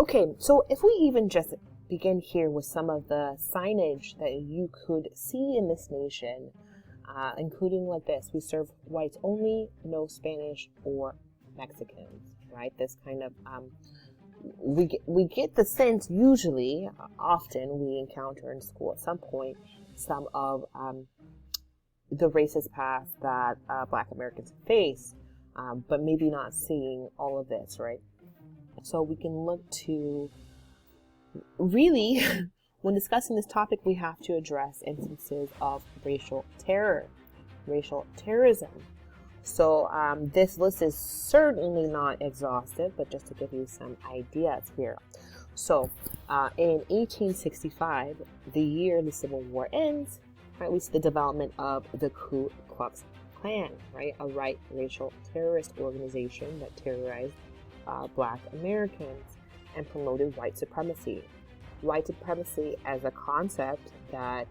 Okay, so if we even just begin here with some of the signage that you could see in this nation, including like this: we serve whites only, no Spanish or Mexicans, right? This kind of, we get the sense usually, often we encounter in school at some point, some of the racist past that Black Americans face, but maybe not seeing all of this, right? So we can look to, really, when discussing this topic, we have to address instances of racial terror, racial terrorism. So this list is certainly not exhaustive, but just to give you some ideas here. So in 1865, the year the Civil War ends, right, we see the development of the Ku Klux Klan, right, a right racial terrorist organization that terrorized Black Americans and promoted white supremacy. White supremacy as a concept that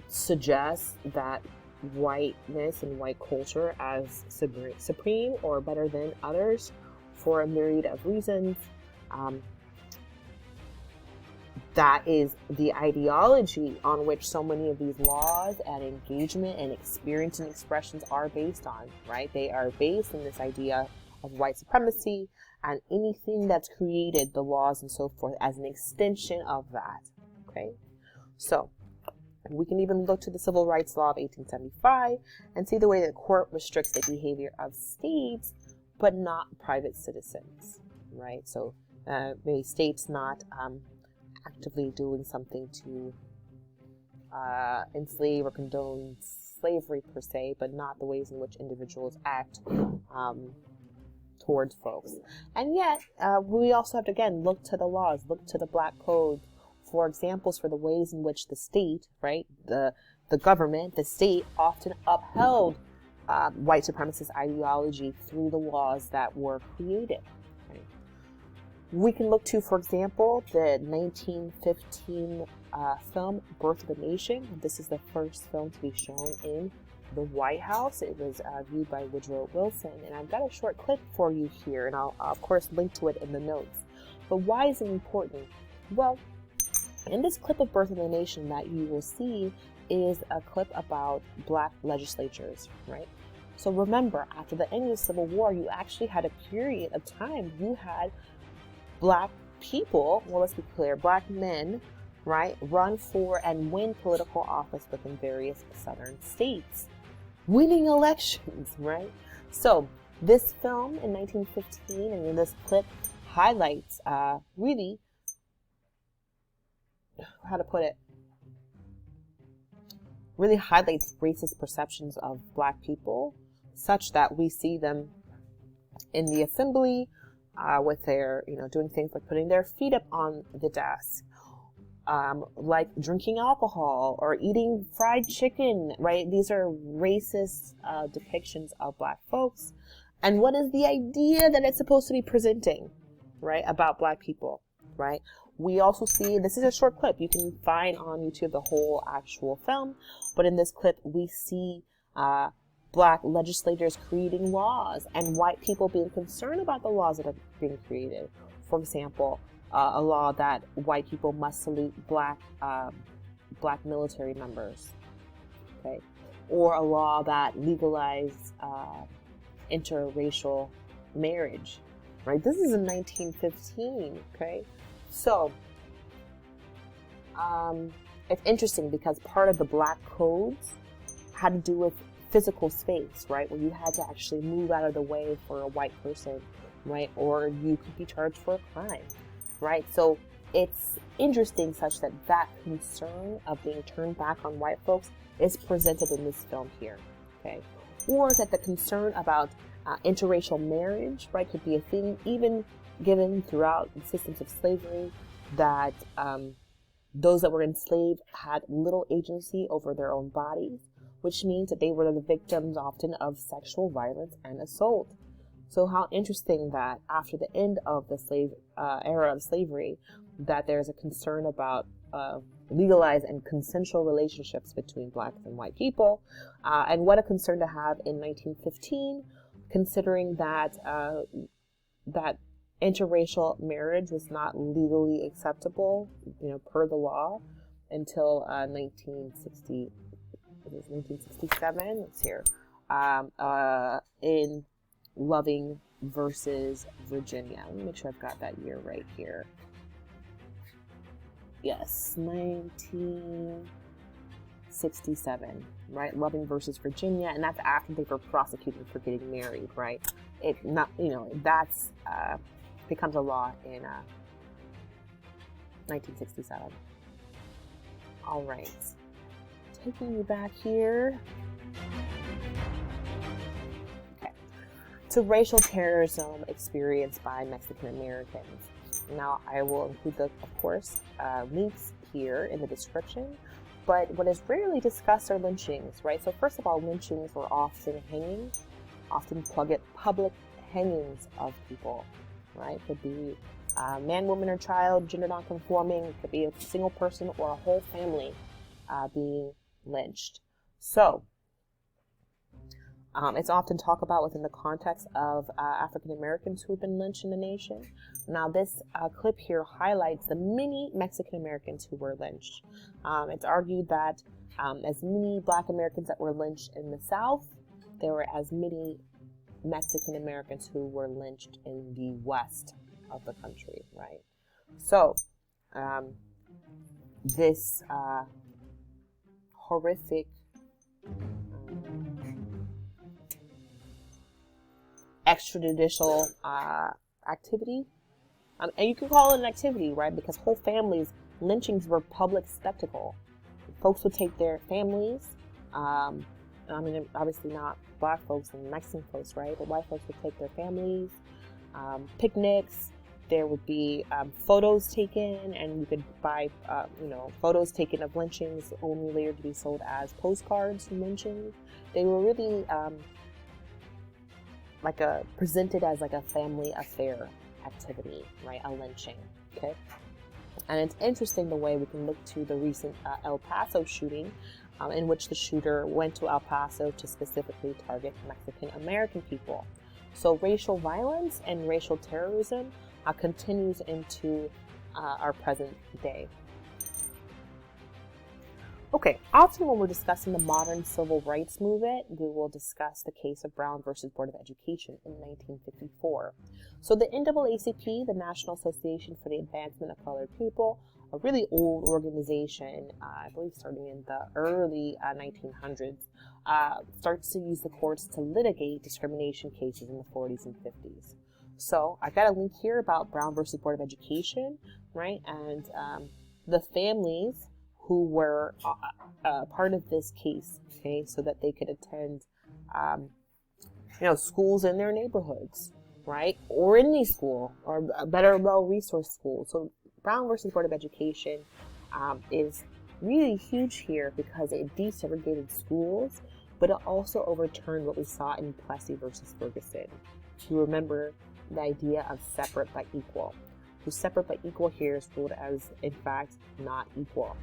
suggests that whiteness and white culture as supreme or better than others for a myriad of reasons. That is the ideology on which so many of these laws and engagement and experience and expressions are based on, right? They are based in this idea of white supremacy and anything that's created, the laws and so forth, as an extension of that, okay? So we can even look to the Civil Rights Law of 1875 and see the way that the court restricts the behavior of states, but not private citizens, right? So maybe states not actively doing something to enslave or condone slavery per se, but not the ways in which individuals act towards folks. And yet, we also have to, again, look to the laws, look to the Black Code for examples for the ways in which the state, right, the government, the state often upheld white supremacist ideology through the laws that were created. Right? We can look to, for example, the 1915 film Birth of a Nation. This is the first film to be shown in the White House. It was viewed by Woodrow Wilson, and I've got a short clip for you here, and I'll of course link to it in the notes. But why is it important? Well, in this clip of Birth of a Nation that you will see is a clip about Black legislatures, right? So remember, after the end of the Civil War, you actually had a period of time, you had Black people, well, let's be clear, Black men, right, run for and win political office within various southern states, winning elections, right? So this film in 1915 and in this clip highlights really, how to put it, really highlights racist perceptions of Black people, such that we see them in the assembly with their, doing things like putting their feet up on the desk, like drinking alcohol or eating fried chicken, right? These are racist depictions of Black folks. And what is the idea that it's supposed to be presenting, right, about Black people, right? We also see, this is a short clip, you can find on YouTube the whole actual film, but in this clip we see Black legislators creating laws and white people being concerned about the laws that are being created. For example, a law that white people must salute Black military members, okay? Or a law that legalized interracial marriage, right? This is in 1915, okay? So, it's interesting because part of the Black codes had to do with physical space, right? Where you had to actually move out of the way for a white person, right? Or you could be charged for a crime, right? So it's interesting such that that concern of being turned back on white folks is presented in this film here, okay? Or that the concern about interracial marriage, right, could be a thing even given throughout the systems of slavery, that those that were enslaved had little agency over their own bodies, which means that they were the victims often of sexual violence and assault. So how interesting that after the end of the era of slavery, that there's a concern about legalized and consensual relationships between Black and white people, and what a concern to have in 1915, considering that that interracial marriage was not legally acceptable, per the law until 1967. Let's hear in Loving versus Virginia. Let me make sure I've got that year right here. Yes, 1967, right? Loving versus Virginia, and that's after they were prosecuted for getting married, right? That's becomes a law in 1967. All right, taking you back here. Okay, to racial terrorism experienced by Mexican Americans. Now, I will include links here in the description, but what is rarely discussed are lynchings, right? So first of all, lynchings were often public hangings of people, right? Could be man, woman, or child, gender non-conforming. It could be a single person or a whole family being lynched. So it's often talked about within the context of African Americans who have been lynched in the nation. Now, this clip here highlights the many Mexican Americans who were lynched. It's argued that as many Black Americans that were lynched in the South, there were as many Mexican Americans who were lynched in the West of the country, right? So, this horrific extrajudicial activity, and you can call it an activity, right? Because whole families, lynchings were public spectacle. Folks would take their families, obviously not Black folks and Mexican folks, right? But white folks would take their families, picnics. There would be photos taken, and you could buy, photos taken of lynchings, only later to be sold as postcards from lynchings. They were really presented as like a family affair activity, right? A lynching, okay? And it's interesting the way we can look to the recent El Paso shooting, in which the shooter went to El Paso to specifically target Mexican American people. So racial violence and racial terrorism continues into our present day. Okay, often when we're discussing the modern civil rights movement, we will discuss the case of Brown versus Board of Education in 1954. So the NAACP, the National Association for the Advancement of Colored People, a really old organization, I believe starting in the early 1900s, starts to use the courts to litigate discrimination cases in the 40s and 50s. So I got a link here about Brown versus Board of Education, right? And the families who were part of this case, okay, so that they could attend, schools in their neighborhoods, right, or any school, or a better, well-resourced school. So Brown versus Board of Education is really huge here because it desegregated schools, but it also overturned what we saw in Plessy versus Ferguson. You remember the idea of separate but equal. So separate but equal here is ruled as, in fact, not equal.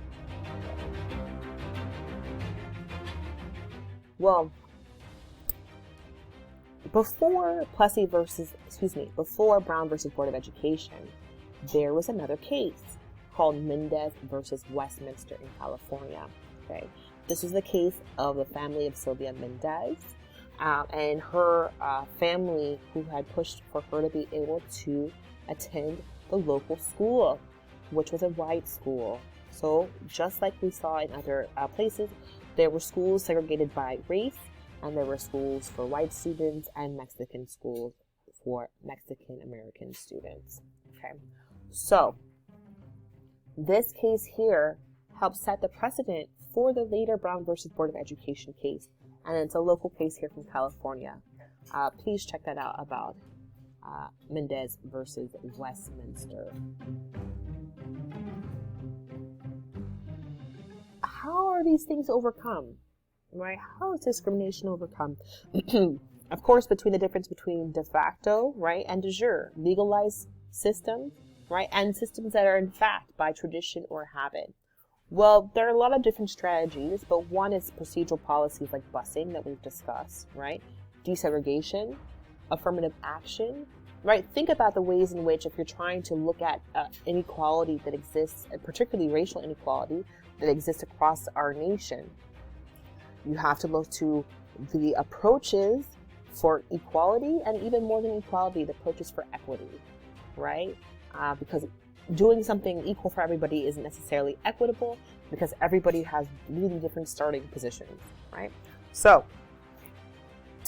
Well, before Brown versus Board of Education, there was another case called Mendez versus Westminster in California. Okay, this is the case of the family of Sylvia Mendez and her family, who had pushed for her to be able to attend the local school, which was a white school. So just like we saw in other places, there were schools segregated by race, and there were schools for white students and Mexican schools for Mexican American students. Okay, so this case here helps set the precedent for the later Brown versus Board of Education case, and it's a local case here from California. Please check that out about Mendez versus Westminster. How are these things overcome, right? How is discrimination overcome? Of course, between the difference between de facto, right, and de jure, legalized systems, right, and systems that are in fact by tradition or habit. Well, there are a lot of different strategies, but one is procedural policies like busing that we've discussed, right? Desegregation, affirmative action, right? Think about the ways in which, if you're trying to look at inequality that exists, and particularly racial inequality that exists across our nation, you have to look to the approaches for equality, and even more than equality, the approaches for equity, right? Because doing something equal for everybody isn't necessarily equitable, because everybody has really different starting positions, right? So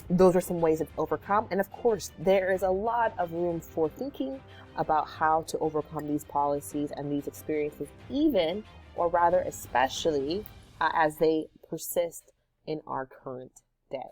those are some ways it's overcome. And of course, there is a lot of room for thinking about how to overcome these policies and these experiences, even, or rather especially, as they persist in our current day.